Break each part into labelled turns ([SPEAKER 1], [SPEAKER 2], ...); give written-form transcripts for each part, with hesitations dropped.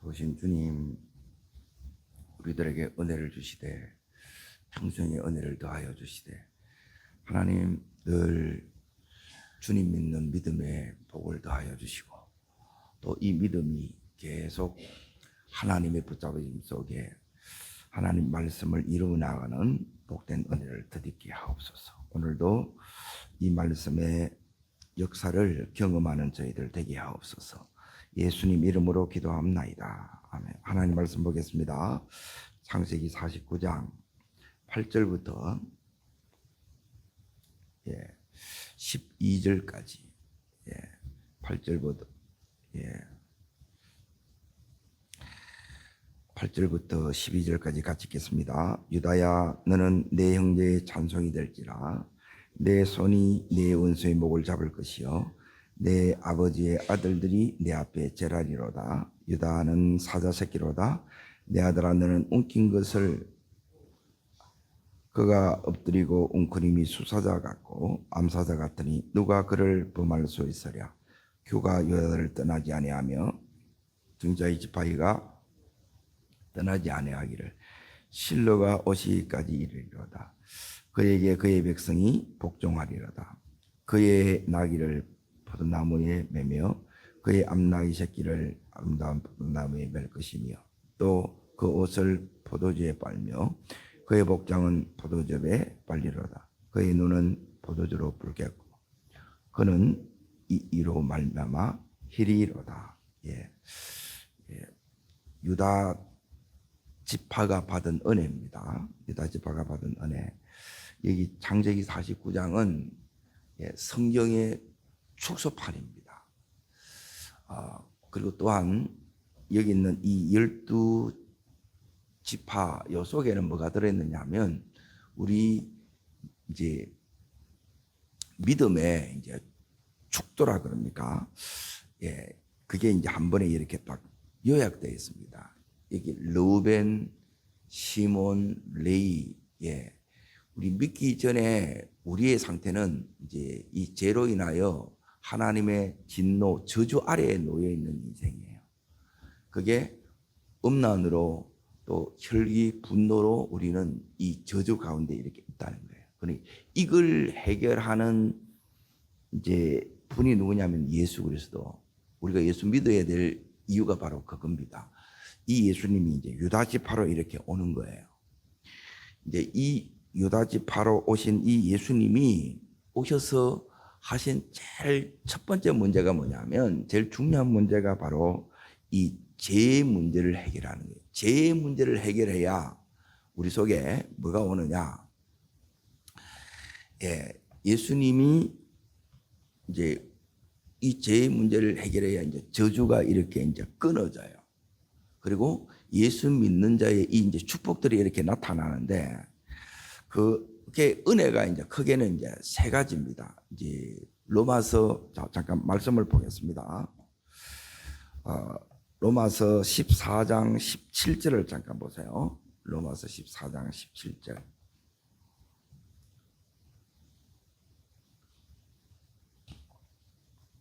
[SPEAKER 1] 도신 주님, 우리들에게 은혜를 주시되 평생의 은혜를 더하여 주시되, 하나님 늘 주님 믿는 믿음의 복을 더하여 주시고, 또 이 믿음이 계속 하나님의 붙잡으심 속에 하나님 말씀을 이루어 나가는 복된 은혜를 더디게 하옵소서. 오늘도 이 말씀의 역사를 경험하는 저희들 되게 하옵소서. 예수님 이름으로 기도합나이다. 아멘. 하나님 말씀 보겠습니다. 창세기 49장 8절부터 12절까지 8절부터 8절부터 12절까지 같이 읽겠습니다. 유다야, 너는 내 형제의 찬송이 될지라. 내 손이 내 원수의 목을 잡을 것이요 내 아버지의 아들들이 내 앞에 제라리로다. 유다는 사자 새끼로다. 내 아들아, 너는 움킨 것을 그가 엎드리고 웅크림이 수사자 같고 암사자 같으니 누가 그를 범할 수 있으랴. 규가 유다를 떠나지 아니하며 등자의 지파이가 떠나지 아니하기를 실로가 오시기까지 이르리로다. 그에게 그의 백성이 복종하리로다. 그의 나귀를 포도나무에 매며 그의 암나귀 새끼를 아름다운 포도나무에 맬 것이며 또 그 옷을 포도주에 빨며 그의 복장은 포도즙에 빨리로다. 그의 눈은 포도주로 붉겠고 그는 이로 말미암아 희리로다. 유다 지파가 받은 은혜입니다. 유다 지파가 받은 은혜. 여기 창세기 49장은 성경의 축소판입니다. 그리고 또한 여기 있는 이 12지파 요 속에는 뭐가 들어있느냐 하면 우리 이제 믿음의 이제 축도라 그럽니까? 그게 이제 한 번에 이렇게 딱 요약되어 있습니다. 여기 르우벤, 시몬, 레위. 우리 믿기 전에 우리의 상태는 이제 이 죄로 인하여 하나님의 진노, 저주 아래에 놓여 있는 인생이에요. 그게 음란으로 또 혈기, 분노로 우리는 이 저주 가운데 이렇게 있다는 거예요. 그러니 이걸 해결하는 이제 분이 누구냐면 예수 그리스도. 우리가 예수 믿어야 될 이유가 바로 그겁니다. 이 예수님이 이제 유다 지파로 이렇게 오는 거예요. 이제 이 유다 지파로 오신 이 예수님이 오셔서 하신 제일 첫 번째 문제가 뭐냐면, 제일 중요한 문제가 바로 이 죄의 문제를 해결하는 거예요. 죄의 문제를 해결해야 우리 속에 뭐가 오느냐? 예수님이 이제 이 죄의 문제를 해결해야 이제 저주가 이렇게 이제 끊어져요. 그리고 예수 믿는 자의 이 이제 축복들이 이렇게 나타나는데, 그게 은혜가 이제 크게는 이제 세 가지입니다. 이제 로마서, 잠깐 말씀을 보겠습니다. 로마서 14장 17절을 잠깐 보세요. 로마서 14장 17절.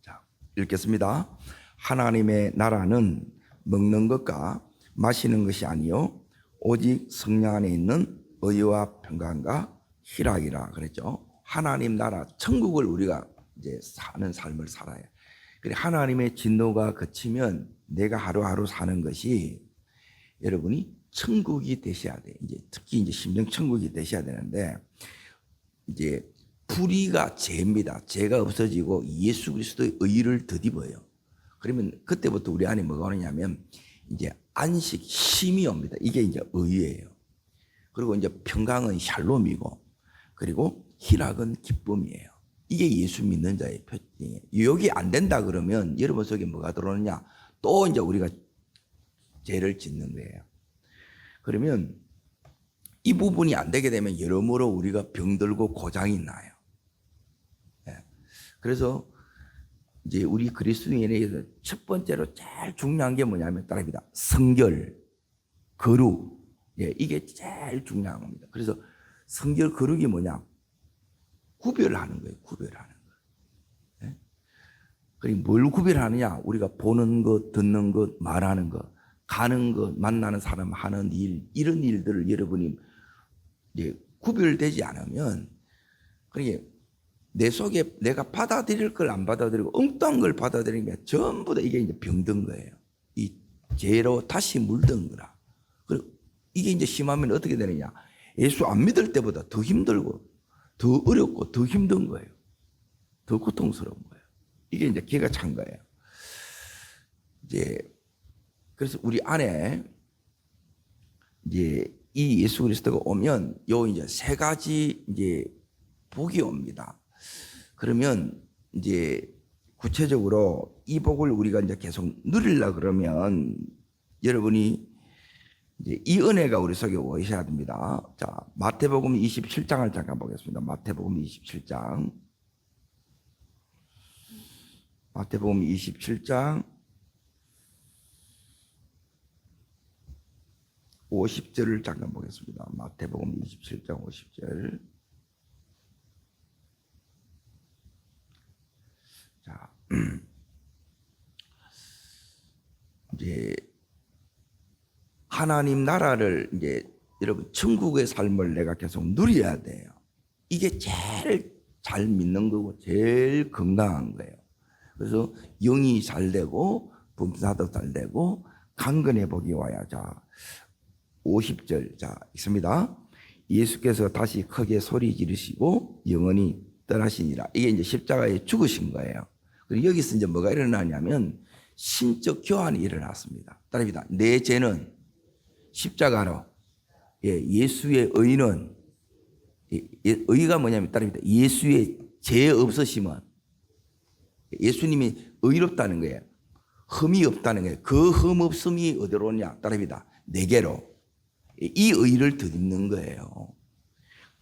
[SPEAKER 1] 자, 읽겠습니다. 하나님의 나라는 먹는 것과 마시는 것이 아니요 오직 성령 안에 있는 의와 평강과 희락이라 그랬죠. 하나님 나라, 천국을 우리가 이제 사는 삶을 살아요. 그래, 하나님의 진노가 그치면 내가 하루하루 사는 것이 여러분이 천국이 되셔야 돼. 이제 특히 이제 심령 천국이 되셔야 되는데, 이제 불의가 죄입니다. 죄가 없어지고 예수 그리스도의 의를 덧입어요. 그러면 그때부터 우리 안에 뭐가 오느냐면 이제 안식, 쉼이 옵니다. 이게 이제 의예요. 그리고 이제 평강은 샬롬이고, 그리고 희락은 기쁨이에요. 이게 예수 믿는 자의 표징이에요. 여기 안 된다 그러면 여러분 속에 뭐가 들어오느냐? 또 이제 우리가 죄를 짓는 거예요. 그러면 이 부분이 안 되게 되면 여러모로 우리가 병들고 고장이 나요. 그래서 이제 우리 그리스도인에게서 첫 번째로 제일 중요한 게 뭐냐면 따라합니다. 성결, 거룩. 이게 제일 중요한 겁니다. 그래서 성결, 거룩이 뭐냐? 구별하는 거예요. 구별하는 거. 그리고 뭘 구별하느냐? 우리가 보는 것, 듣는 것, 말하는 것. 가는 것, 만나는 사람, 하는 일, 이런 일들을 여러분이 이제 구별되지 않으면, 그러니까 내 속에 내가 받아들일 걸 안 받아들이고 엉뚱한 걸 받아들이면 전부 다 이게 이제 병든 거예요. 이 죄로 다시 물든 거라. 그리고 이게 이제 심하면 어떻게 되느냐? 예수 안 믿을 때보다 더 힘들고 더 어렵고 더 힘든 거예요. 더 고통스러운 거예요. 이게 이제 기가 찬 거예요. 이제 그래서 우리 안에 이제 이 예수 그리스도가 오면 요 이제 세 가지 이제 복이 옵니다. 그러면 이제 구체적으로 이 복을 우리가 이제 계속 누리려 그러면 여러분이 이제 이 은혜가 우리 속에 오셔야 됩니다. 자, 마태복음 27장을 잠깐 보겠습니다. 마태복음 27장. 마태복음 27장 50절을 잠깐 보겠습니다. 마태복음 27장 50절. 자, 이제 하나님 나라를 이제 여러분 천국의 삶을 내가 계속 누려야 돼요. 이게 제일 잘 믿는 거고 제일 건강한 거예요. 그래서 영이 잘 되고 범사도 잘 되고 강건의 복이 와야. 자, 50절 자 있습니다. 예수께서 다시 크게 소리 지르시고 영원히 떠나시니라. 이게 이제 십자가에 죽으신 거예요. 그리고 여기서 이제 뭐가 일어나냐면 신적 교환이 일어났습니다. 따릅니다. 내 죄는 십자가로, 예수의 의는, 의가 뭐냐면 따릅니다. 예수의 죄 없으심은, 예수님이 의롭다는 거예요. 흠이 없다는 거예요. 그 흠 없음이 어디로 오냐? 따릅니다. 내게로. 이 의를 덧입는 거예요.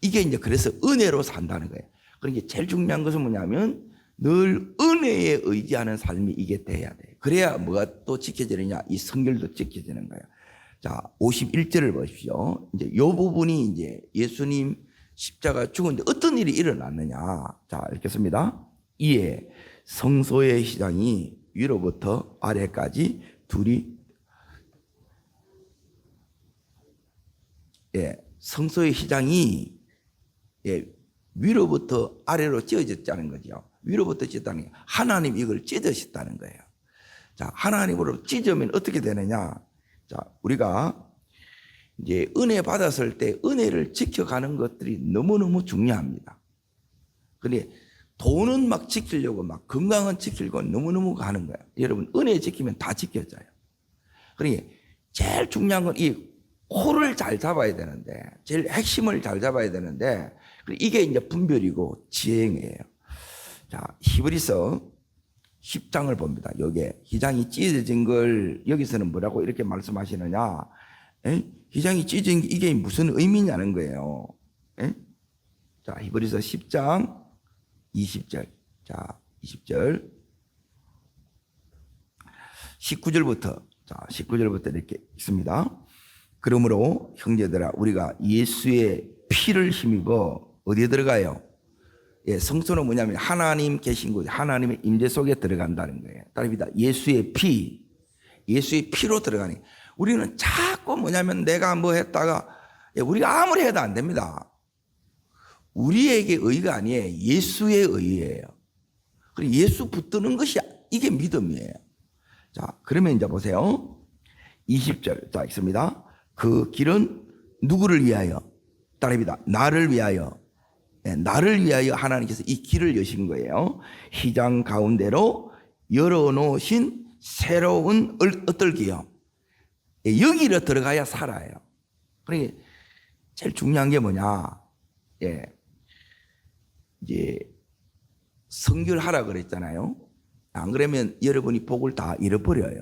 [SPEAKER 1] 이게 이제 그래서 은혜로 산다는 거예요. 그러니까 제일 중요한 것은 뭐냐면 늘 은혜에 의지하는 삶이 이게 돼야 돼요. 그래야 뭐가 또 지켜지느냐? 이 성결도 지켜지는 거예요. 자, 51절을 보십시오. 이제 이 부분이 이제 예수님 십자가 죽었는데 어떤 일이 일어났느냐? 자, 읽겠습니다. 이에 성소의 휘장이 위로부터 아래까지 둘이, 성소의 휘장이 위로부터 아래로 찢어졌다는 거죠. 위로부터 찢었다는 게 하나님 이걸 찢으셨다는 거예요. 자, 하나님으로 찢으면 어떻게 되느냐? 자, 우리가 이제 은혜 받았을 때 은혜를 지켜가는 것들이 너무너무 중요합니다. 근데 돈은 막 지키려고 막 건강은 지키려고 너무너무 가는 거예요. 여러분, 은혜 지키면 다 지켜져요. 그러니까 제일 중요한 건 이 코를 잘 잡아야 되는데, 제일 핵심을 잘 잡아야 되는데, 이게 이제 분별이고 지행이에요. 자, 히브리서 10장을 봅니다. 여기에 휘장이 찢어진 걸 여기서는 뭐라고 이렇게 말씀하시느냐? 휘장이 찢어진 게 이게 무슨 의미냐는 거예요. 자, 히브리서 10장 20절. 자, 20절. 19절부터 이렇게 있습니다. 그러므로 형제들아, 우리가 예수의 피를 힘입어 어디에 들어가요? 성소는 뭐냐면 하나님 계신 곳, 하나님의 임재 속에 들어간다는 거예요. 따릅니다. 예수의 피로 들어가니. 우리는 자꾸 뭐냐면 내가 뭐 했다가, 우리가 아무리 해도 안 됩니다. 우리에게 의가 아니에요. 예수의 의예요. 그리고 예수 붙드는 것이 이게 믿음이에요. 자, 그러면 이제 보세요. 20절. 자, 있습니다. 그 길은 누구를 위하여? 따릅니다. 나를 위하여. 나를 위하여 하나님께서 이 길을 여신 거예요. 휘장 가운데로 열어놓으신 새로운 어떨 길이요? 여기로 들어가야 살아요. 그러니까 제일 중요한 게 뭐냐? 이제 성결하라 그랬잖아요. 안 그러면 여러분이 복을 다 잃어버려요.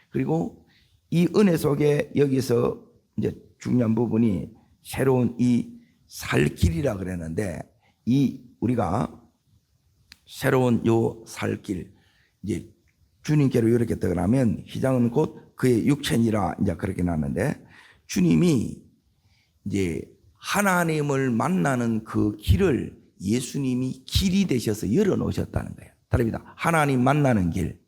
[SPEAKER 1] 그리고 이 은혜 속에 여기서 이제 중요한 부분이 새로운 이 살 길이라 그랬는데, 이 우리가 새로운 요 살 길, 이제 주님께로 이렇게 들어가면 휘장은 곧 그의 육체니라 이제 그렇게 나왔는데, 주님이 이제 하나님을 만나는 그 길을 예수님이 길이 되셔서 열어놓으셨다는 거예요. 다릅니다. 하나님 만나는 길.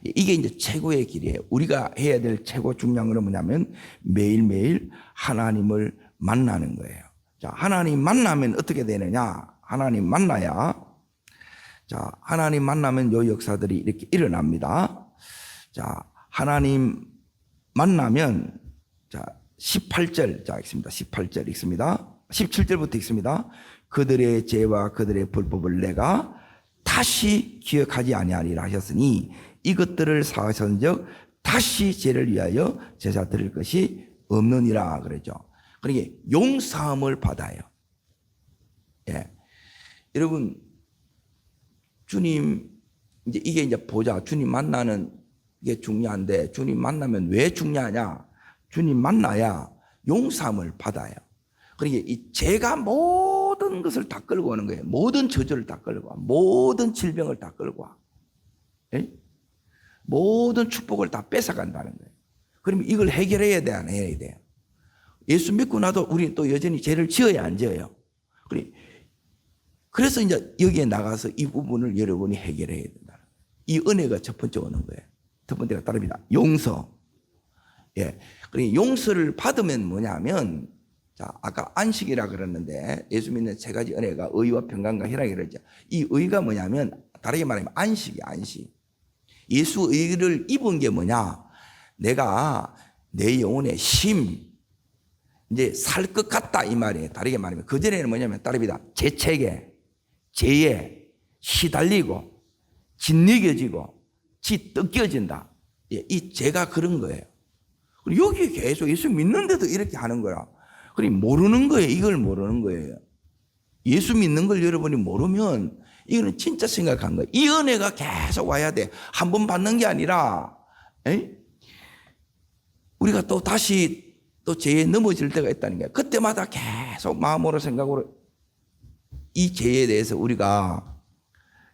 [SPEAKER 1] 이게 이제 최고의 길이에요. 우리가 해야 될 최고 중요한 건 뭐냐면 매일매일 하나님을 만나는 거예요. 자, 하나님 만나면 어떻게 되느냐? 하나님 만나야, 자, 하나님 만나면 요 역사들이 이렇게 일어납니다. 자, 하나님 만나면, 자, 18절, 자, 읽습니다. 18절 읽습니다. 17절부터 읽습니다. 그들의 죄와 그들의 불법을 내가 다시 기억하지 아니하리라 하셨으니 이것들을 사하선적 다시 죄를 위하여 제사 드릴 것이 없느니라 그랬죠. 그러니까 용서함을 받아요. 예. 여러분, 주님, 이제 이게 이제 보자. 주님 만나는 게 중요한데, 주님 만나면 왜 중요하냐? 주님 만나야 용서함을 받아요. 그러니까 이 죄가 모든 것을 다 끌고 오는 거예요. 모든 저주를 다 끌고 와. 모든 질병을 다 끌고 와. 예? 모든 축복을 다 뺏어간다는 거예요. 그러면 이걸 해결해야 돼, 안 해야 돼요? 예수 믿고 나도 우리 또 여전히 죄를 지어야 안 지어요? 그래서 이제 여기에 나가서 이 부분을 여러분이 해결해야 된다. 이 은혜가 첫 번째 오는 거예요. 첫 번째가 따릅니다. 용서. 예. 그러니까 용서를 받으면 뭐냐면, 자, 아까 안식이라 그랬는데, 예수 믿는 세 가지 은혜가 의와 평강과 희락이 그랬죠. 이 의가 뭐냐면, 다르게 말하면 안식이야, 안식. 예수 의를 입은 게 뭐냐? 내가 내 영혼의 이제 살 것 같다, 이 말이에요. 다르게 말하면. 그전에는 뭐냐면, 따릅니다. 죄책에, 죄에 시달리고, 짓이겨지고, 뜯겨진다. 예, 이 죄가 그런 거예요. 그리고 여기에 계속 예수 믿는데도 이렇게 하는 거야. 그러니 모르는 거예요. 이걸 모르는 거예요. 예수 믿는 걸 여러분이 모르면 이거는 진짜 심각한 거예요. 이 은혜가 계속 와야 돼. 한 번 받는 게 아니라, 우리가 또 다시 또 죄에 넘어질 때가 있다는 거예요. 그때마다 계속 마음으로 생각으로 이 죄에 대해서 우리가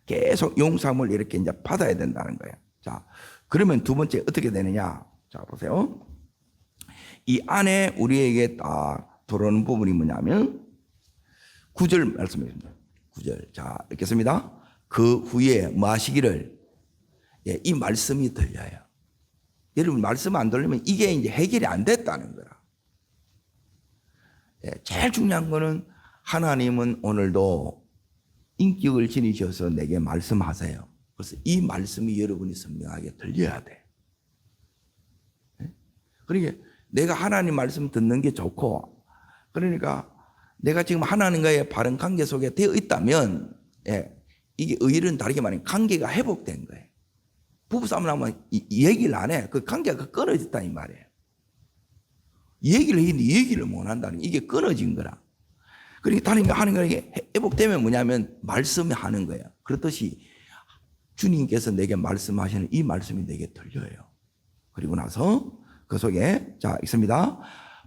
[SPEAKER 1] 계속 용서함을 이렇게 이제 받아야 된다는 거예요. 자, 그러면 두 번째 어떻게 되느냐? 자, 보세요. 이 안에 우리에게 딱 들어오는 부분이 뭐냐면 9절 말씀입니다. 9절. 자, 읽겠습니다. 그 후에 뭐 하시기를, 예, 이 말씀이 들려요. 여러분, 말씀 안 들리면 이게 이제 해결이 안 됐다는 거라. 예, 제일 중요한 거는 하나님은 오늘도 인격을 지니셔서 내게 말씀하세요. 그래서 이 말씀이 여러분이 선명하게 들려야 돼. 예? 그러니까 내가 하나님 말씀 듣는 게 좋고, 그러니까 내가 지금 하나님과의 바른 관계 속에 되어 있다면, 예, 이게 의의는 다르게 말하면 관계가 회복된 거예요. 부부싸움을 하면 이 얘기를 안 해. 그 관계가 끊어졌다, 이 말이에요. 얘기를 했는데 얘기를 못 한다는 게 이게 끊어진 거라. 그러니까 하나님과의 회복되면 뭐냐면 말씀이 하는 거예요. 그렇듯이 주님께서 내게 말씀하시는 이 말씀이 내게 들려요. 그리고 나서 그 속에, 자, 읽습니다.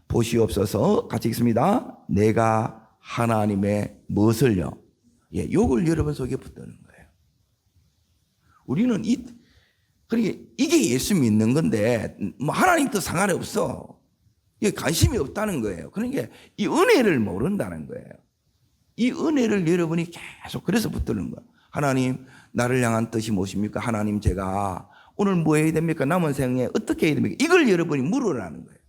[SPEAKER 1] 보시옵소서, 같이 읽습니다. 내가 하나님의 무엇을요? 예, 요걸 여러분 속에 붙드는 거예요. 우리는 그러니까 이게 예수 믿는 건데, 뭐 하나님 뜻 상관이 없어. 이게 관심이 없다는 거예요. 그러니까 이 은혜를 모른다는 거예요. 이 은혜를 여러분이 계속 그래서 붙드는 거예요. 하나님, 나를 향한 뜻이 무엇입니까? 하나님, 제가 오늘 뭐 해야 됩니까? 남은 생에 어떻게 해야 됩니까? 이걸 여러분이 물으라는 거예요.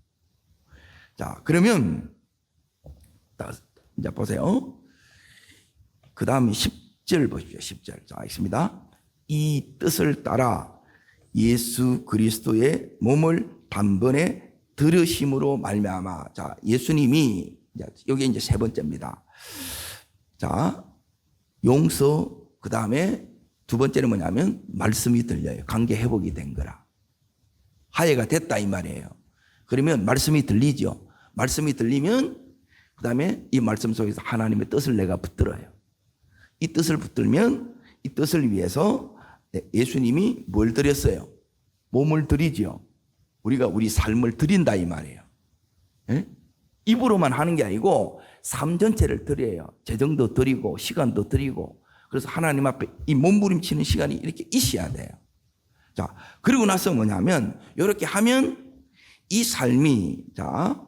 [SPEAKER 1] 자, 그러면 이제 보세요. 그 다음 10절 보십시오. 10절. 자, 있습니다. 이 뜻을 따라 예수 그리스도의 몸을 단번에 들으심으로 말미암아. 자, 예수님이, 여기 이제 세 번째입니다. 자, 용서, 그 다음에 두 번째는 뭐냐면 말씀이 들려요. 관계 회복이 된 거라. 화해가 됐다, 이 말이에요. 그러면 말씀이 들리죠. 말씀이 들리면 그 다음에 이 말씀 속에서 하나님의 뜻을 내가 붙들어요. 이 뜻을 붙들면 이 뜻을 위해서 예수님이 뭘 드렸어요? 몸을 드리죠. 우리가 우리 삶을 드린다, 이 말이에요. 예? 입으로만 하는 게 아니고 삶 전체를 드려요. 재정도 드리고 시간도 드리고. 그래서 하나님 앞에 이 몸부림치는 시간이 이렇게 있어야 돼요. 자, 그리고 나서 뭐냐면 이렇게 하면 이 삶이, 자,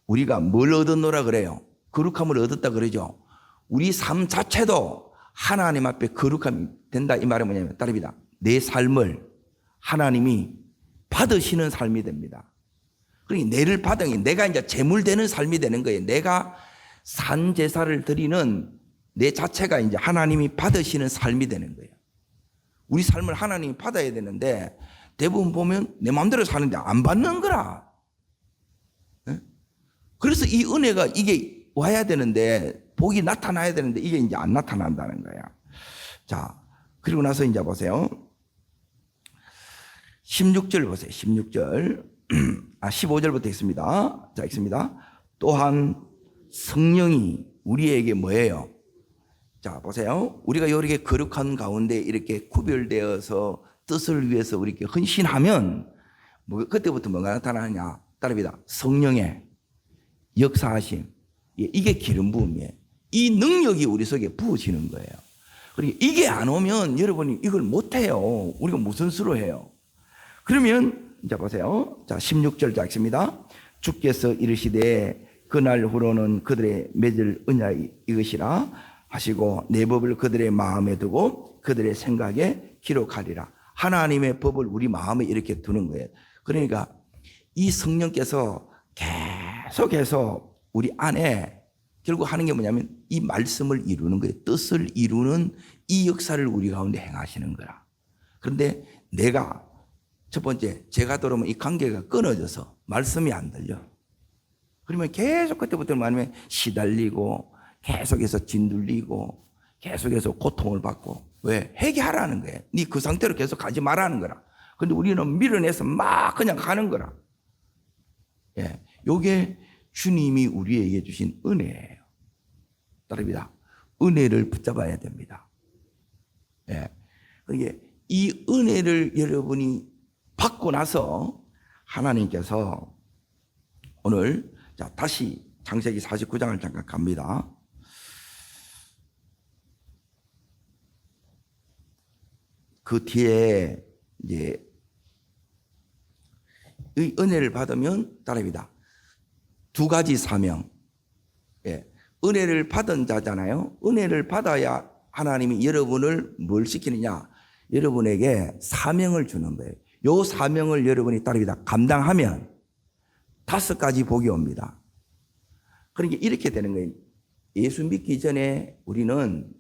[SPEAKER 1] 우리가 뭘 얻었노라 그래요? 거룩함을 얻었다 그러죠. 우리 삶 자체도 하나님 앞에 거룩함이 된다, 이 말은 뭐냐면 따릅니다. 내 삶을 하나님이 받으시는 삶이 됩니다. 그러니까 내를 받으니 내가 이제 제물되는 삶이 되는 거예요. 내가 산 제사를 드리는 내 자체가 이제 하나님이 받으시는 삶이 되는 거예요. 우리 삶을 하나님이 받아야 되는데 대부분 보면 내 마음대로 사는데 안 받는 거라. 그래서 이 은혜가 이게 와야 되는데 복이 나타나야 되는데 이게 이제 안 나타난다는 거야. 자, 그리고 나서 이제 보세요. 16절 보세요. 16절. 15절부터 있습니다. 자, 읽습니다. 또한 성령이 우리에게 뭐예요? 자, 보세요. 우리가 이렇게 거룩한 가운데 이렇게 구별되어서 뜻을 위해서 이렇게 헌신하면 그때부터 뭐가 나타나느냐? 따릅니다. 성령의 역사하심. 이게 기름 부음이에요. 이 능력이 우리 속에 부어지는 거예요. 그리고 이게 안 오면 여러분이 이걸 못 해요. 우리가 무슨 수로 해요? 그러면 이제 보세요. 자, 16절 작습니다. 주께서 이르시되 그날 후로는 그들의 맺을 언약 이것이라 하시고 내 법을 그들의 마음에 두고 그들의 생각에 기록하리라. 하나님의 법을 우리 마음에 이렇게 두는 거예요. 그러니까 이 성령께서 계속해서 우리 안에 결국 하는 게 뭐냐면 이 말씀을 이루는 거예요. 뜻을 이루는 이 역사를 우리 가운데 행하시는 거라. 그런데 내가 첫 번째 제가 들어오면 이 관계가 끊어져서 말씀이 안 들려. 그러면 계속 그때부터 말하면 시달리고 계속해서 진둘리고 계속해서 고통을 받고 왜? 회개하라는 거예요. 네 그 상태로 계속 가지 말라는 거라. 근데 우리는 밀어내서 막 그냥 가는 거라. 예, 요게 주님이 우리에게 주신 은혜예요. 따릅니다. 은혜를 붙잡아야 됩니다. 예, 이게 이 은혜를 여러분이 받고 나서 하나님께서 오늘 자 다시 창세기 49장을 잠깐 갑니다. 그 뒤에 이제 이 은혜를 받으면 따릅니다. 두 가지 사명. 예, 은혜를 받은 자잖아요. 은혜를 받아야 하나님이 여러분을 뭘 시키느냐? 여러분에게 사명을 주는 거예요. 요 사명을 여러분이 따릅니다. 감당하면 5가지 복이 옵니다. 그러니까 이렇게 되는 거예요. 예수 믿기 전에 우리는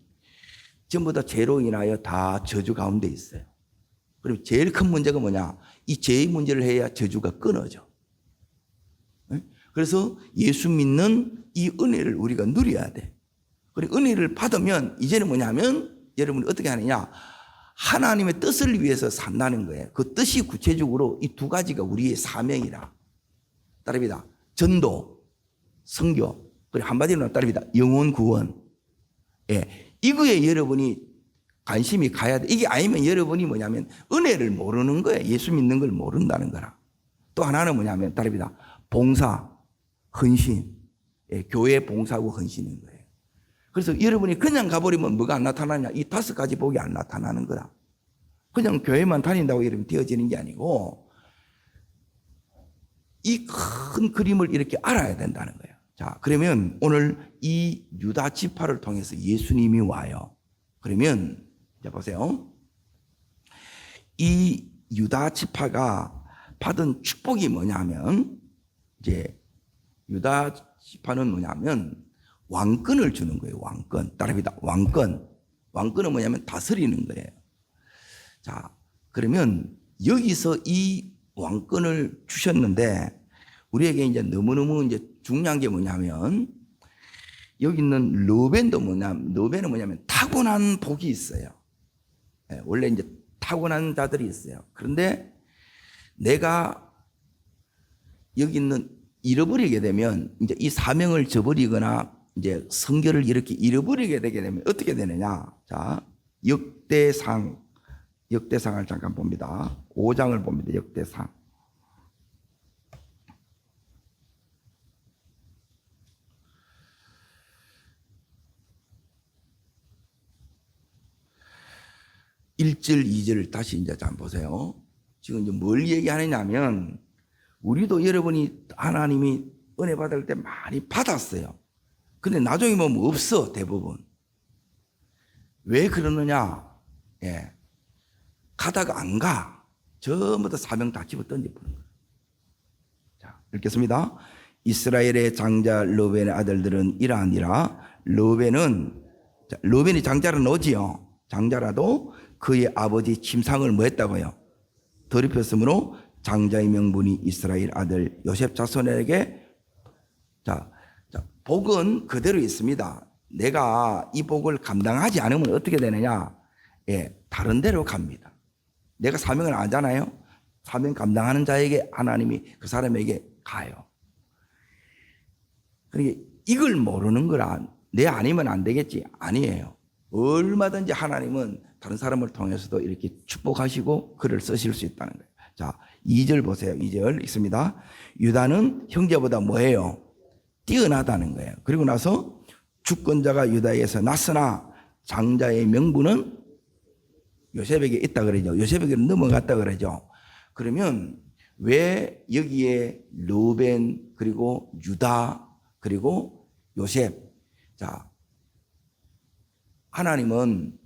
[SPEAKER 1] 전부 다 죄로 인하여 다 저주 가운데 있어요. 그리고 제일 큰 문제가 뭐냐? 이 죄의 문제를 해야 저주가 끊어져. 그래서 예수 믿는 이 은혜를 우리가 누려야 돼. 그리고 은혜를 받으면 이제는 뭐냐면 여러분이 어떻게 하느냐? 하나님의 뜻을 위해서 산다는 거예요. 그 뜻이 구체적으로 이 2가지가 우리의 사명이라. 따릅니다. 전도, 선교, 그리고 한마디로 따릅니다. 영혼 구원. 예. 이거에 여러분이 관심이 가야 돼. 이게 아니면 여러분이 뭐냐면 은혜를 모르는 거예요. 예수 믿는 걸 모른다는 거라. 또 하나는 뭐냐면 따릅니다. 봉사, 헌신. 예, 교회 봉사하고 헌신인 거예요. 그래서 여러분이 그냥 가버리면 뭐가 안 나타나냐? 이 5가지 복이 안 나타나는 거라. 그냥 교회만 다닌다고 여러분 되어지는 게 아니고 이 큰 그림을 이렇게 알아야 된다는 거예요. 자, 그러면 오늘 이 유다 지파를 통해서 예수님이 와요. 그러면 이제 보세요. 이 유다 지파가 받은 축복이 뭐냐면 이제 유다 지파는 뭐냐면 왕권을 주는 거예요. 왕권. 따라합니다. 왕권. 왕권은 뭐냐면 다스리는 거예요. 자, 그러면 여기서 이 왕권을 주셨는데 우리에게 이제 너무너무 이제 중요한 게 뭐냐면 여기 있는 르벤도 르벤은 뭐냐면 타고난 복이 있어요. 네, 원래 이제 타고난 자들이 있어요. 그런데 내가 여기 있는 잃어버리게 되면 이제 이 사명을 저버리거나 이제 성결을 이렇게 잃어버리게 되게 되면 어떻게 되느냐? 자, 역대상을 잠깐 봅니다. 5장을 봅니다. 역대상. (1절) (2절을) 다시 이제 좀 보세요. 지금 이제 뭘 얘기하느냐면 우리도 여러분이 하나님이 은혜 받을 때 많이 받았어요. 근데 나중에 보면 없어 대부분. 왜 그러느냐? 예, 가다가 안 가. 전부 다 사명 다 집어 던져버린 거예요. 자, 읽겠습니다. 이스라엘의 장자 르벤의 아들들은 이러하니라. 르벤이 장자는 오지요. 장자라도 그의 아버지 침상을 뭐 했다고요? 더럽혔으므로 장자의 명분이 이스라엘 아들 요셉 자손에게 자, 복은 그대로 있습니다. 내가 이 복을 감당하지 않으면 어떻게 되느냐? 예, 다른 데로 갑니다. 내가 사명을 안 하잖아요. 사명 감당하는 자에게 하나님이 그 사람에게 가요. 그러니까 이걸 모르는 거라 내 아니면 안 되겠지. 아니에요. 얼마든지 하나님은 다른 사람을 통해서도 이렇게 축복하시고 글을 쓰실 수 있다는 거예요. 자, 2절 보세요. 2절 있습니다. 유다는 형제보다 뭐예요? 뛰어나다는 거예요. 그리고 나서 주권자가 유다에서 났으나 장자의 명분은 요셉에게 있다 그러죠. 요셉에게 넘어갔다 그러죠. 그러면 왜 여기에 르벤 그리고 유다 그리고 요셉, 자, 하나님은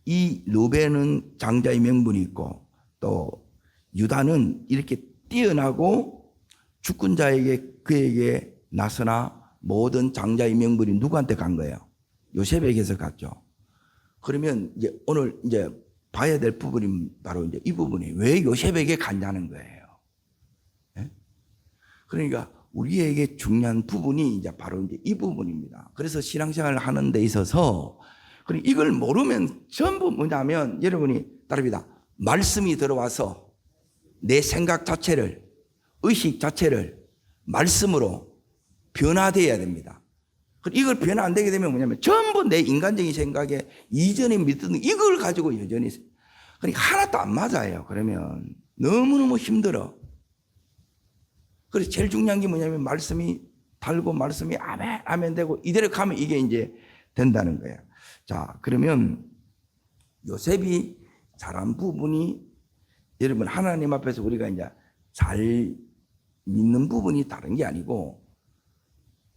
[SPEAKER 1] 이 르벤은 장자의 명분이 있고 또 유다는 이렇게 뛰어나고 주권자에게 그에게 나서나 모든 장자의 명분이 누구한테 간 거예요? 요셉에게서 갔죠. 그러면 이제 오늘 이제 봐야 될 부분이 바로 이제 이 부분이 왜 요셉에게 갔냐는 거예요. 네? 그러니까 우리에게 중요한 부분이 이제 바로 이제 이 부분입니다. 그래서 신앙생활을 하는 데 있어서 이걸 모르면 전부 뭐냐면 여러분이 따릅니다. 말씀이 들어와서 내 생각 자체를 의식 자체를 말씀으로 변화되어야 됩니다. 이걸 변화 안 되게 되면 뭐냐면 전부 내 인간적인 생각에 이전에 믿던 이걸 가지고 여전히 그러니까 하나도 안 맞아요. 그러면 너무너무 힘들어. 그래서 제일 중요한 게 뭐냐면 말씀이 달고 말씀이 아멘 아멘 되고 이대로 가면 이게 이제 된다는 거예요. 자, 그러면 요셉이 잘한 부분이 여러분 하나님 앞에서 우리가 이제 잘 믿는 부분이 다른 게 아니고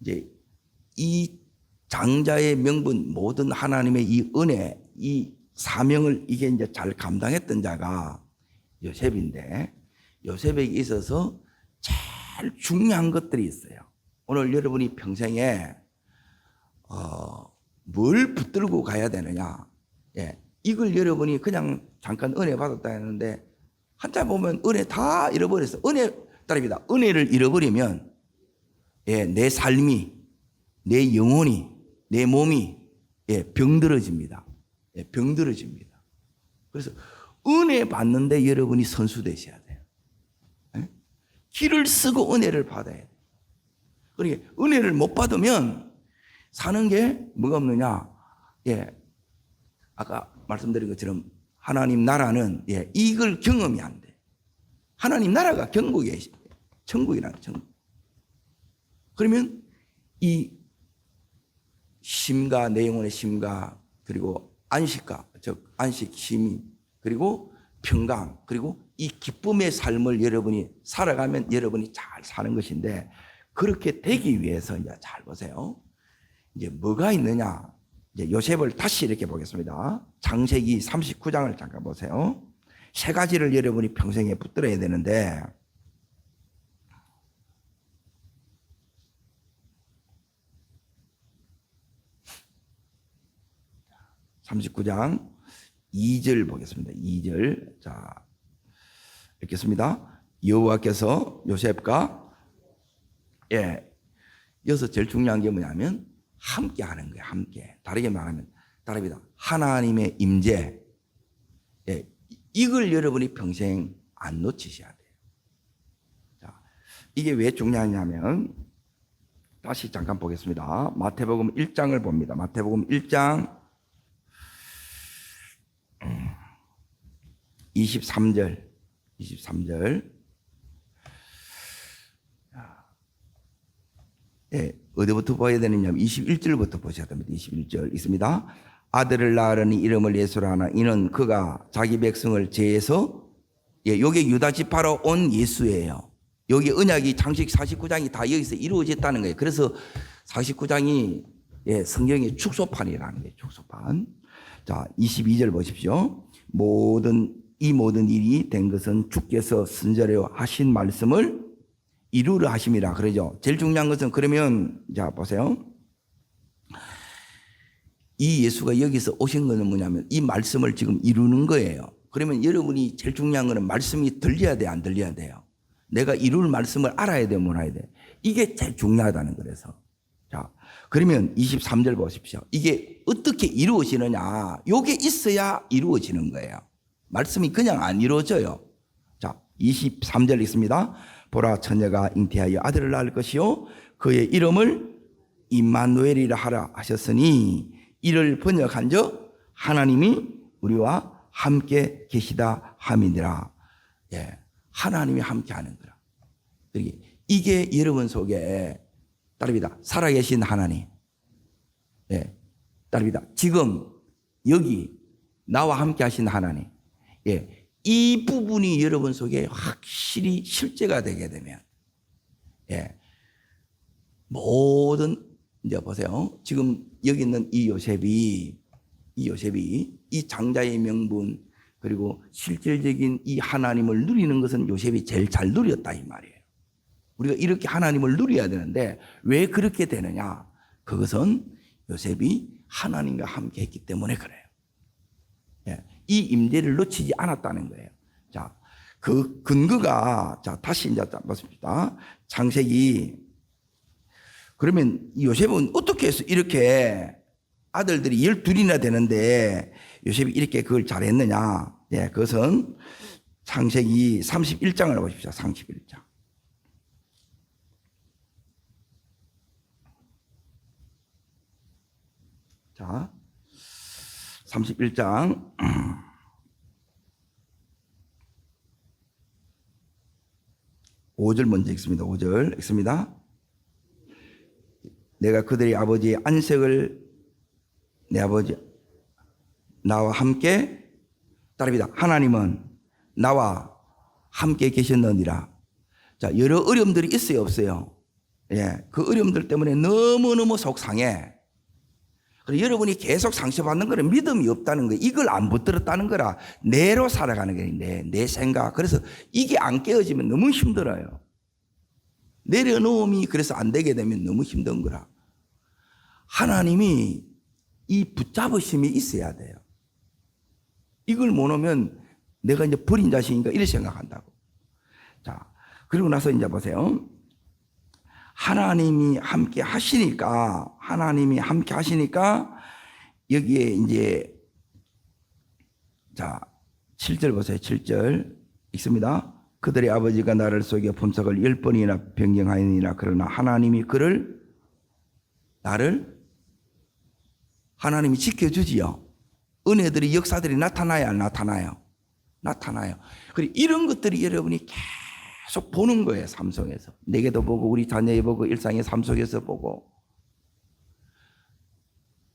[SPEAKER 1] 이제 이 장자의 명분 모든 하나님의 이 은혜 이 사명을 이게 이제 잘 감당했던 자가 요셉인데 요셉에게 있어서 제일 중요한 것들이 있어요. 오늘 여러분이 평생에 뭘 붙들고 가야 되느냐? 예, 이걸 여러분이 그냥 잠깐 은혜 받았다 했는데 한참 보면 은혜 다 잃어버렸어. 은혜 따릅니다. 은혜를 잃어버리면 예, 내 삶이 내 영혼이 내 몸이 예, 병들어집니다. 예, 병들어집니다. 그래서 은혜 받는데 여러분이 선수 되셔야 돼요. 예? 기를 쓰고 은혜를 받아야 돼요. 그러니까 은혜를 못 받으면 사는 게 뭐가 없느냐? 예, 아까 말씀드린 것처럼 하나님 나라는 예, 이걸 경험이 안 돼. 하나님 나라가 천국이에요. 천국이라는 천국. 그러면 이 심가 내 영혼의 심가 그리고 안식가 즉 안식 시민 그리고 평강 그리고 이 기쁨의 삶을 여러분이 살아가면 여러분이 잘 사는 것인데 그렇게 되기 위해서 이제 잘 보세요. 이제 뭐가 있느냐? 이제 요셉을 다시 이렇게 보겠습니다. 창세기 39장을 잠깐 보세요. 세 가지를 여러분이 평생에 붙들어야 되는데 39장 2절 보겠습니다. 2절. 자, 읽겠습니다. 여호와께서 요셉과 예, 여기서 제일 중요한 게 뭐냐면 함께 하는 거예요. 함께. 다르게 말하면 다릅니다. 하나님의 임재. 예, 이걸 여러분이 평생 안 놓치셔야 돼요. 자, 이게 왜 중요하냐면 다시 잠깐 보겠습니다. 마태복음 1장을 봅니다. 마태복음 1장 23절. 예, 어디부터 봐야 되느냐? 21절부터 보셔야 됩니다. 21절 있습니다. 아들을 낳으려니 이름을 예수라 하나 이는 그가 자기 백성을 제에서 예, 요게 유다 지파로 온 예수예요. 여기 언약이 창세기 49장이 다 여기서 이루어졌다는 거예요. 그래서 49장이 예, 성경의 축소판이라는 거예요. 축소판. 자, 22절 보십시오. 모든 이 모든 일이 된 것은 주께서 선지자로 하신 말씀을 이루려 하심이라 그러죠. 제일 중요한 것은 그러면 자 보세요. 이 예수가 여기서 오신 것은 뭐냐면 이 말씀을 지금 이루는 거예요. 그러면 여러분이 제일 중요한 것은 말씀이 들려야 돼, 안 들려야 돼요? 내가 이룰 말씀을 알아야 돼, 몰라야 돼? 이게 제일 중요하다는 거라서. 자, 그러면 23절 보십시오. 이게 어떻게 이루어지느냐? 요게 있어야 이루어지는 거예요. 말씀이 그냥 안 이루어져요. 자, 23절 있습니다. 보라, 처녀가 잉태하여 아들을 낳을 것이요 그의 이름을 임마누엘이라 하라 하셨으니 이를 번역한즉 하나님이 우리와 함께 계시다 함이니라. 예, 하나님이 함께 하는 거라. 이게 여러분 속에 따릅니다. 살아계신 하나님. 예, 따릅니다. 지금 여기 나와 함께 하신 하나님. 예, 이 부분이 여러분 속에 확실히 실제가 되게 되면, 예, 모든 이제 보세요. 지금 여기 있는 이 요셉이 이 장자의 명분 그리고 실질적인 이 하나님을 누리는 것은 요셉이 제일 잘 누렸다 이 말이에요. 우리가 이렇게 하나님을 누려야 되는데 왜 그렇게 되느냐? 그것은 요셉이 하나님과 함께 했기 때문에 그래요. 예, 이 임재를 놓치지 않았다는 거예요. 자, 그 근거가 자 다시 이제 보십시다. 창세기. 그러면 요셉은 어떻게 해서 이렇게 아들들이 12이나 되는데 요셉이 이렇게 그걸 잘했느냐? 예, 그것은 창세기 31장을 보십시오. 31장. 자, 31장 5절 먼저 읽습니다. 5절 읽습니다. 내가 그들의 아버지의 안색을 내 아버지 나와 함께 따릅니다. 하나님은 나와 함께 계셨느니라. 자, 여러 어려움들이 있어요, 없어요? 예, 그 어려움들 때문에 너무너무 속상해. 그리고 여러분이 계속 상처받는 거는 믿음이 없다는 거예요. 이걸 안 붙들었다는 거라 내로 살아가는 게 내 생각. 그래서 이게 안 깨어지면 너무 힘들어요. 내려놓음이 그래서 안 되게 되면 너무 힘든 거라. 하나님이 이 붙잡으심이 있어야 돼요. 이걸 못 오면 내가 이제 버린 자식인가 이렇게 생각한다고. 자, 그리고 나서 이제 보세요. 하나님이 함께 하시니까 여기에 이제 자 7절 보세요. 7절 읽습니다. 그들의 아버지가 나를 속여 품삯을 10번이나 변경하였느니라. 그러나 하나님이 하나님이 지켜주지요. 은혜들이 역사들이 나타나야 안 나타나요? 나타나요. 그리고 이런 것들이 여러분이 계속 보는 거예요. 삶 속에서. 내게도 보고 우리 자녀에 보고 일상의 삶 속에서 보고.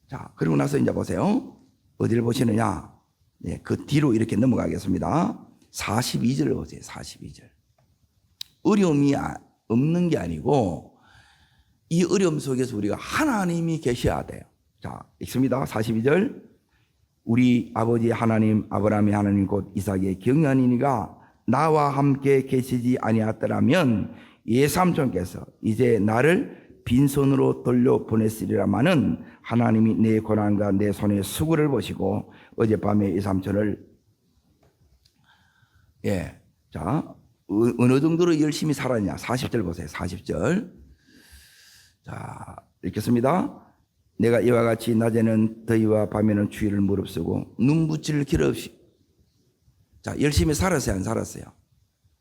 [SPEAKER 1] 자, 그리고 나서 이제 보세요. 어디를 보시느냐? 네, 그 뒤로 이렇게 넘어가겠습니다. 42절을 보세요. 42절. 어려움이 없는 게 아니고 이 어려움 속에서 우리가 하나님이 계셔야 돼요. 자, 읽습니다. 42절. 우리 아버지 하나님 아브라함의 하나님 곧 이삭의 경연이니가 나와 함께 계시지 아니하더라면 예삼촌께서 이제 나를 빈손으로 돌려보냈으리라마는 하나님이 내 고난과 내 손의 수고를 보시고 어젯밤에 예삼촌을 예, 자 어느 정도로 열심히 살았냐? 40절 보세요. 40절. 자, 읽겠습니다. 내가 이와 같이 낮에는 더위와 밤에는 추위를 무릅쓰고 눈 붙일 길 없이 자, 열심히 살았어요, 안 살았어요?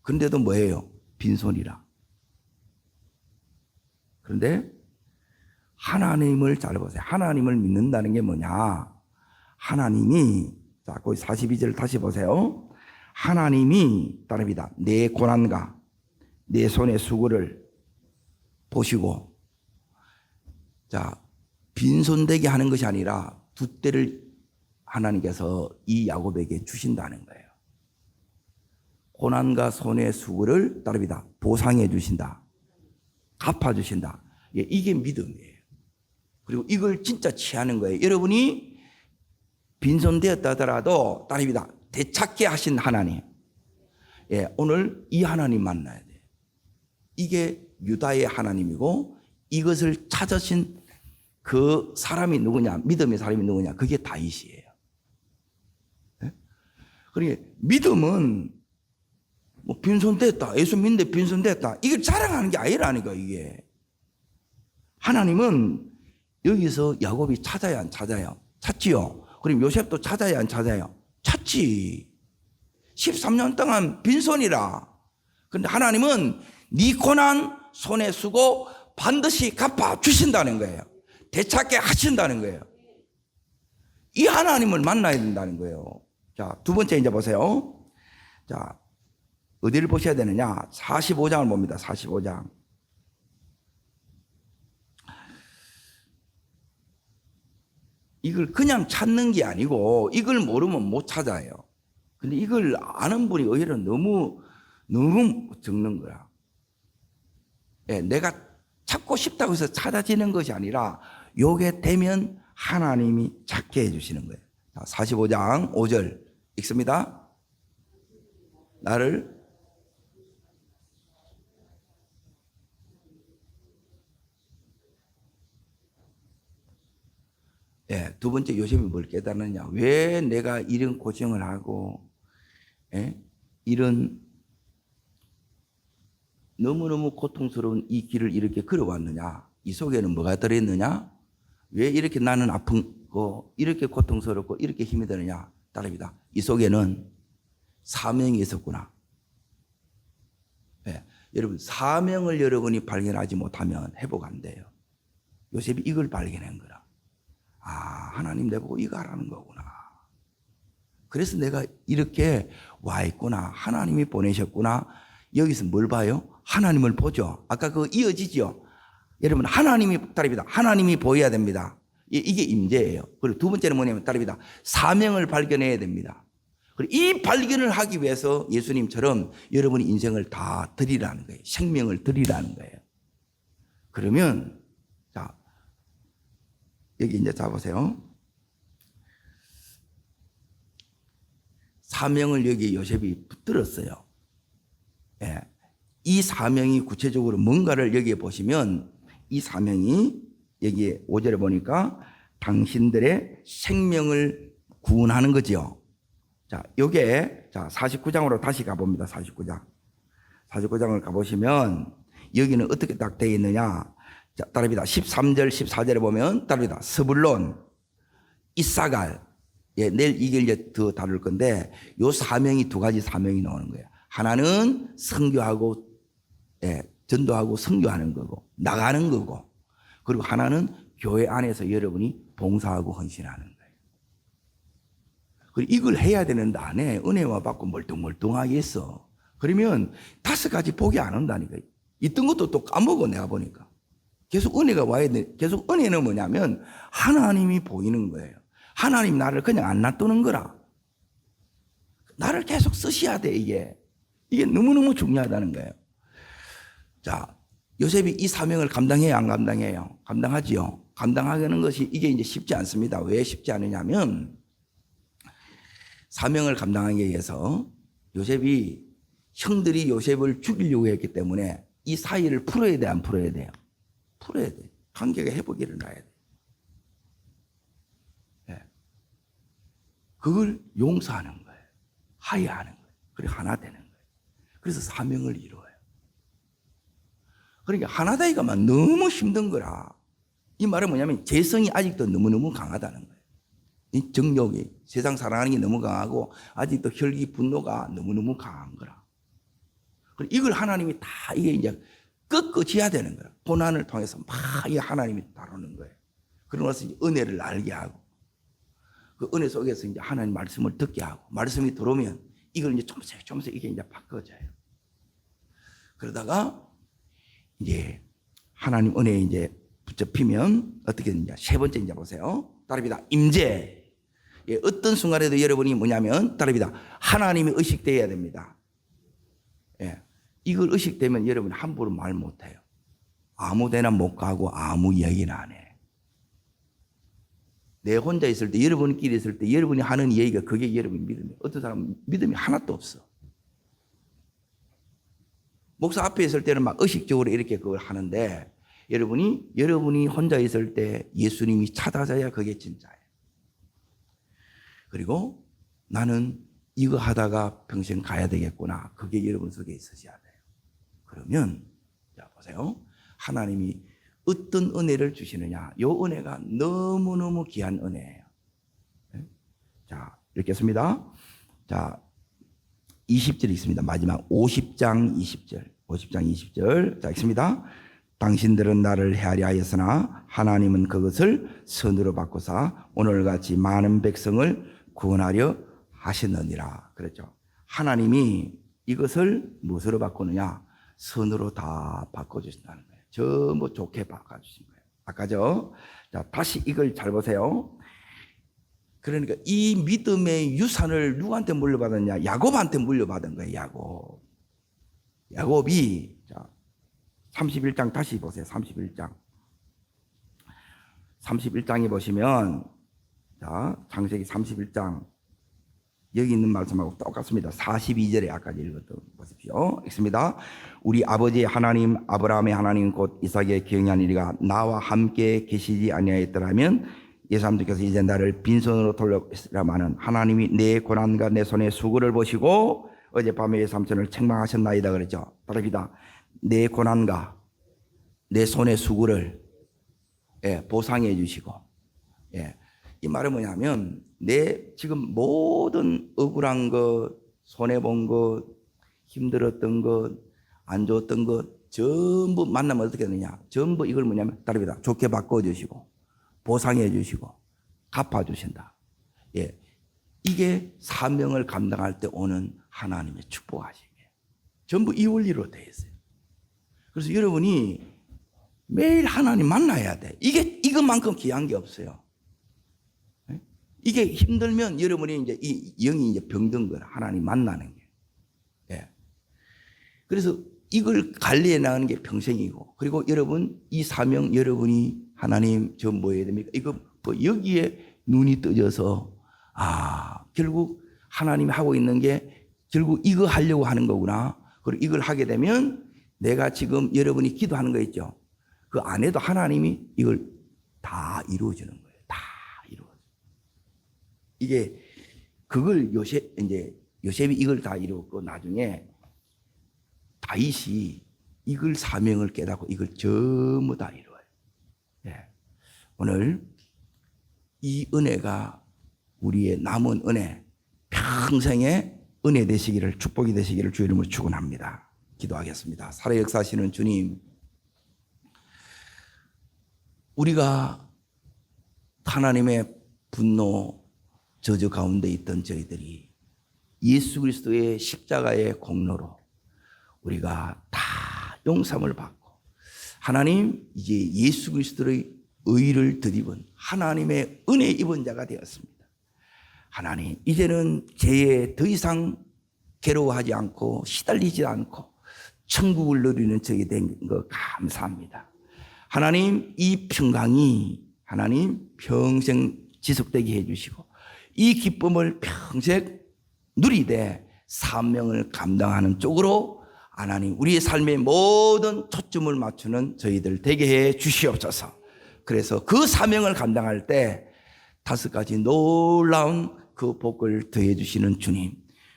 [SPEAKER 1] 그런데도 뭐예요? 빈손이라. 그런데 하나님을 잘 보세요. 하나님을 믿는다는 게 뭐냐? 하나님이 자, 거기 42절 다시 보세요. 하나님이 따릅니다. 내 고난과 내 손의 수고를 보시고 자, 빈손되게 하는 것이 아니라 두 때를 하나님께서 이 야곱에게 주신다는 거예요. 고난과 손의 수고를 따릅니다. 보상해 주신다. 갚아주신다. 예, 이게 믿음이에요. 그리고 이걸 진짜 취하는 거예요. 여러분이 빈손되었다 하더라도 따릅니다. 되찾게 하신 하나님. 예, 오늘 이 하나님 만나야 돼요. 이게 유다의 하나님이고 이것을 찾으신 그 사람이 누구냐? 믿음의 사람이 누구냐? 그게 다윗이에요. 예? 그러니까 믿음은 뭐 빈손됐다. 예수 믿는데 빈손됐다. 이걸 자랑하는 게 아니라니까 이게. 하나님은 여기서 야곱이 찾아야 안 찾아요? 찾지요. 그럼 요셉도 찾아야 안 찾아요? 찾지. 13년 동안 빈손이라. 그런데 하나님은 네 고난 손에 쓰고 반드시 갚아 주신다는 거예요. 되찾게 하신다는 거예요. 이 하나님을 만나야 된다는 거예요. 자, 두 번째 이제 보세요. 자, 어디를 보셔야 되느냐? 45장을 봅니다. 45장. 이걸 그냥 찾는 게 아니고 이걸 모르면 못 찾아요. 근데 이걸 아는 분이 오히려 너무 적는 거야. 예, 내가 찾고 싶다고 해서 찾아지는 것이 아니라 요게 되면 하나님이 찾게 해주시는 거예요. 45장 5절 읽습니다. 나를 예, 두 번째 요셉이 뭘 깨달았느냐? 왜 내가 이런 고생을 하고 예? 이런 너무너무 고통스러운 이 길을 이렇게 걸어왔느냐? 이 속에는 뭐가 들어있느냐? 왜 이렇게 나는 아픈 거, 이렇게 고통스럽고 이렇게 힘이 드느냐? 따릅니다. 이 속에는 사명이 있었구나. 예, 여러분 사명을 여러분이 발견하지 못하면 회복 안 돼요. 요셉이 이걸 발견한 거라. 아, 하나님 내보고 이거 하라는 거구나. 그래서 내가 이렇게 와 있구나. 하나님이 보내셨구나. 여기서 뭘 봐요? 하나님을 보죠. 아까 그거 이어지죠. 여러분 하나님이 따릅니다. 하나님이 보여야 됩니다. 이게 임재예요. 그리고 두 번째는 뭐냐면 따릅니다. 사명을 발견해야 됩니다. 그리고 이 발견을 하기 위해서 예수님처럼 여러분이 인생을 다 드리라는 거예요. 생명을 드리라는 거예요. 그러면 자 여기 이제 잡으세요. 사명을 여기 요셉이 붙들었어요. 예. 이 사명이 구체적으로 뭔가를 여기에 보시면 이 사명이 여기에 5절에 보니까 당신들의 생명을 구원하는 거죠. 자, 요게 자 49장으로 다시 가봅니다. 49장. 49장을 가보시면 여기는 어떻게 딱 되어 있느냐? 자, 따릅니다. 13절, 14절에 보면 따릅니다. 스불론, 이사갈. 예, 내일 이걸 이제 더 다룰 건데 요 사명이 두 가지 사명이 나오는 거예요. 하나는 선교하고 예, 전도하고 선교하는 거고 나가는 거고 그리고 하나는 교회 안에서 여러분이 봉사하고 헌신하는 거예요. 그리고 이걸 해야 되는데 안 해. 은혜와 받고 멀뚱멀뚱하게 했어. 그러면 다섯 가지 복이 안 온다니까. 있던 것도 또 까먹어 내가 보니까. 계속 은혜가 와야 돼. 계속 은혜는 뭐냐면 하나님이 보이는 거예요. 하나님 나를 그냥 안 놔두는 거라. 나를 계속 쓰셔야 돼 이게. 이게 너무너무 중요하다는 거예요. 자, 요셉이 이 사명을 감당해요, 안 감당해요? 감당하지요. 감당하는 것이 이게 이제 쉽지 않습니다. 왜 쉽지 않으냐면 사명을 감당하기 위해서 요셉이 형들이 요셉을 죽이려고 했기 때문에 이 사이를 풀어야 돼, 안 풀어야 돼요? 풀어야 돼. 관계가 회복이 일어나야 돼. 네. 그걸 용서하는 거예요. 화해하는 거예요. 그리고 하나 되는 거예요. 그래서 사명을 이루어요. 그러니까 하나 되기가만 너무 힘든 거라. 이 말은 뭐냐면 재성이 아직도 너무너무 강하다는 거예요. 이 정욕이 세상 사랑하는 게 너무 강하고 아직도 혈기 분노가 너무너무 강한 거라. 그리고 이걸 하나님이 다 이게 이제 꺾어져야 되는 거야. 고난을 통해서 막 이 하나님이 다루는 거예요. 그러면서 이제 은혜를 알게 하고 그 은혜 속에서 이제 하나님 말씀을 듣게 하고 말씀이 들어오면 이걸 이제 조금씩 이게 이제 바꿔져요. 그러다가 이제 하나님 은혜에 이제 붙잡히면 어떻게 되느냐. 세 번째 이제 보세요. 따릅니다. 임재. 예, 어떤 순간에도 여러분이 뭐냐면 따릅니다. 하나님이 의식되어야 됩니다. 예, 이걸 의식되면 여러분 함부로 말 못해요. 아무 데나 못 가고 아무 이야기는 안 해. 내 혼자 있을 때, 여러분끼리 있을 때 여러분이 하는 얘기가 그게 여러분의 믿음이에요. 어떤 사람은 믿음이 하나도 없어. 목사 앞에 있을 때는 막 의식적으로 이렇게 그걸 하는데 여러분이 혼자 있을 때 예수님이 찾아져야 그게 진짜예요. 그리고 나는 이거 하다가 평생 가야 되겠구나. 그게 여러분 속에 있으셔야 돼요. 그러면 자 보세요. 하나님이 어떤 은혜를 주시느냐. 이 은혜가 너무너무 귀한 은혜예요. 자 읽겠습니다. 자 20절 있습니다. 마지막 50장 20절. 50장 20절. 자 읽습니다. 당신들은 나를 헤아려 하였으나 하나님은 그것을 선으로 바꾸사 오늘같이 많은 백성을 구원하려 하시느니라. 그랬죠. 하나님이 이것을 무엇으로 바꾸느냐? 선으로 다 바꿔주신다는 거예요. 전부 좋게 바꿔주신 거예요. 아까죠? 자, 다시 이걸 잘 보세요. 그러니까 이 믿음의 유산을 누구한테 물려받았냐? 야곱한테 물려받은 거예요. 야곱이 자 31장 다시 보세요. 31장에 보시면 자 창세기 31장 여기 있는 말씀하고 똑같습니다. 42절에 아까 읽었던 보십시오. 읽습니다. 우리 아버지 하나님 아브라함의 하나님 곧 이삭의 경외하니라 나와 함께 계시지 아니하였더라면 예수님께서 이제 나를 빈손으로 돌려보시라마는 하나님이 내 고난과 내 손의 수고를 보시고 어젯밤에 삼촌을 책망하셨나이다 그랬죠. 다릅니다. 내 고난과 내 손의 수고를 보상해 주시고 이 말은 뭐냐면 내 지금 모든 억울한 것, 손해본 것, 힘들었던 것, 안 좋았던 것 전부 만나면 어떻게 되느냐. 전부 이걸 뭐냐면 다릅니다. 좋게 바꿔주시고 보상해 주시고 갚아주신다. 이게 사명을 감당할 때 오는 하나님의 축복하심이에요. 전부 이 원리로 되어 있어요. 그래서 여러분이 매일 하나님 만나야 돼. 이것만큼 귀한 게 없어요. 이게 힘들면 여러분이 이제 이 영이 이제 병든 거라. 하나님 만나는 게. 그래서 이걸 관리해 나가는 게 평생이고, 그리고 여러분 이 사명 여러분이 하나님 저 뭐 해야 됩니까? 이거 뭐 여기에 눈이 떠져서 결국 하나님이 하고 있는 게 결국 이거 하려고 하는 거구나. 그리고 이걸 하게 되면 내가 지금 여러분이 기도하는 거 있죠. 그 안에도 하나님이 이걸 다 이루어주는 거예요. 다 이루어져. 이게 그걸 요셉이 이걸 다 이루었고 나중에 다윗이 이걸 사명을 깨닫고 이걸 전부 다 이루어요. 오늘 이 은혜가 우리의 남은 은혜, 평생의 은혜 되시기를, 축복이 되시기를 주의 이름으로 축원합니다. 기도하겠습니다. 살아 역사하시는 주님, 우리가 하나님의 분노, 저주 가운데 있던 저희들이 예수 그리스도의 십자가의 공로로 우리가 다 용서를 받고 하나님 이제 예수 그리스도의 의를 덧입은 하나님의 은혜 입은 자가 되었습니다. 하나님 이제는 죄에 더 이상 괴로워하지 않고 시달리지 않고 천국을 누리는 적이 된 것 감사합니다. 하나님 이 평강이 하나님 평생 지속되게 해주시고 이 기쁨을 평생 누리되 사명을 감당하는 쪽으로 하나님 우리의 삶의 모든 초점을 맞추는 저희들 되게 해 주시옵소서. 그래서 그 사명을 감당할 때 5가지 놀라운 그 복을 더해 주시는 주님,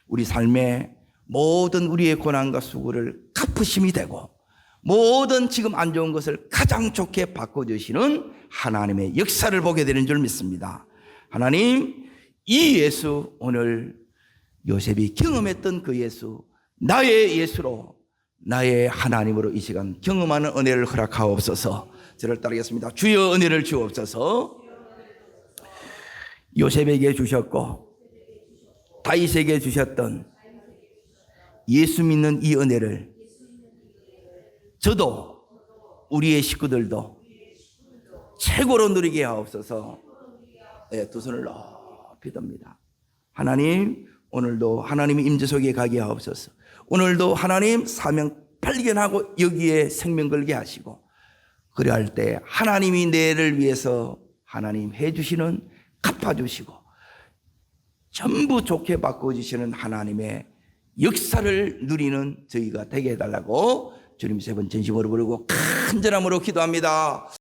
[SPEAKER 1] 우리 삶의 모든 우리의 고난과 수고를 갚으심이 되고 모든 지금 안 좋은 것을 가장 좋게 바꿔주시는 하나님의 역사를 보게 되는 줄 믿습니다. 하나님 이 예수, 오늘 요셉이 경험했던 그 예수, 나의 예수로 나의 하나님으로 이 시간 경험하는 은혜를 허락하옵소서. 저를 따르겠습니다. 주여 은혜를 주옵소서. 요셉에게 주셨고 다윗에게 주셨던 예수 믿는 이 은혜를 저도 우리의 식구들도 최고로 누리게 하옵소서. 두 손을 높이 듭니다. 하나님 오늘도 하나님의 임재 속에 가게 하옵소서. 오늘도 하나님 사명 발견하고 여기에 생명 걸게 하시고 그리할 때 하나님이 내를 위해서 하나님 해주시는 갚아주시고 전부 좋게 바꿔주시는 하나님의 역사를 누리는 저희가 되게 해달라고 주님 세 번 진심으로 부르고 간절함으로 기도합니다.